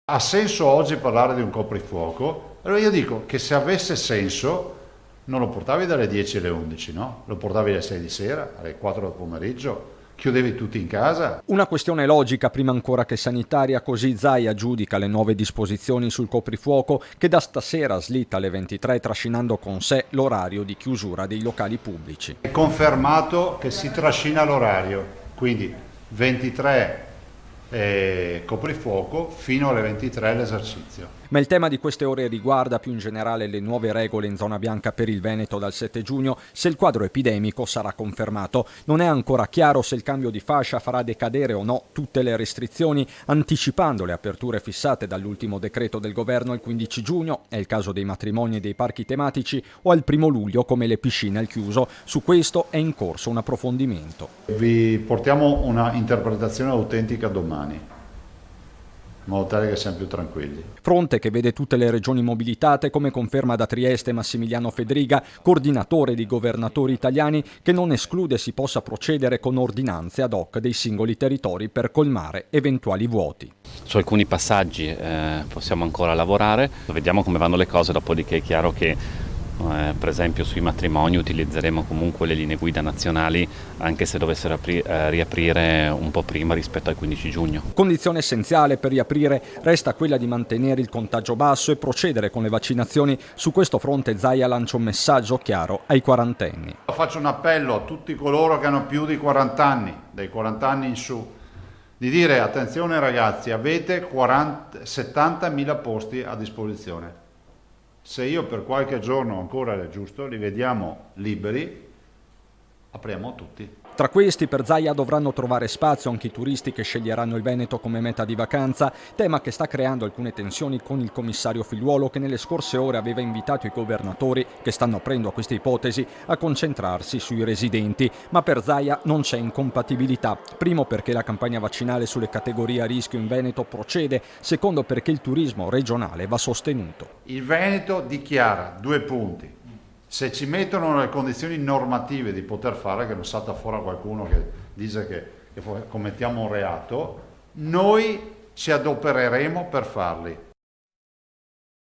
Ha senso oggi parlare di un coprifuoco? Allora io dico che se avesse senso non lo portavi dalle 10 alle 11, no? Lo portavi alle 6 di sera, alle 4 del pomeriggio, chiudevi tutti in casa. Una questione logica prima ancora che sanitaria, così Zaia giudica le nuove disposizioni sul coprifuoco che da stasera slitta alle 23 trascinando con sé l'orario di chiusura dei locali pubblici. È confermato che si trascina l'orario, quindi 23 coprifuoco fino alle 23 l'esercizio. Ma il tema di queste ore riguarda più in generale le nuove regole in zona bianca per il Veneto dal 7 giugno, se il quadro epidemico sarà confermato. Non è ancora chiaro se il cambio di fascia farà decadere o no tutte le restrizioni, anticipando le aperture fissate dall'ultimo decreto del governo il 15 giugno, è il caso dei matrimoni e dei parchi tematici, o al 1 luglio come le piscine al chiuso. Su questo è in corso un approfondimento. Vi portiamo una interpretazione autentica domani, in modo tale che siamo più tranquilli. Fronte che vede tutte le regioni mobilitate, come conferma da Trieste Massimiliano Fedriga, coordinatore di governatori italiani, che non esclude si possa procedere con ordinanze ad hoc dei singoli territori per colmare eventuali vuoti. Su alcuni passaggi possiamo ancora lavorare, vediamo come vanno le cose, dopodiché è chiaro che per esempio sui matrimoni utilizzeremo comunque le linee guida nazionali anche se dovessero riaprire un po' prima rispetto al 15 giugno. Condizione essenziale per riaprire resta quella di mantenere il contagio basso e procedere con le vaccinazioni. Su questo fronte Zaia lancia un messaggio chiaro ai quarantenni. Faccio un appello a tutti coloro che hanno più di 40 anni, dai 40 anni in su, di dire attenzione ragazzi, avete 70.000 posti a disposizione. Se io per qualche giorno ancora è giusto, li vediamo liberi, apriamo tutti. Tra questi per Zaia dovranno trovare spazio anche i turisti che sceglieranno il Veneto come meta di vacanza, tema che sta creando alcune tensioni con il commissario Figliuolo che nelle scorse ore aveva invitato i governatori, che stanno aprendo a questa ipotesi, a concentrarsi sui residenti. Ma per Zaia non c'è incompatibilità. Primo perché la campagna vaccinale sulle categorie a rischio in Veneto procede, secondo perché il turismo regionale va sostenuto. Il Veneto dichiara 2 punti. Se ci mettono le condizioni normative di poter fare, che non salta fuori qualcuno che dice che commettiamo un reato, noi ci adopereremo per farli.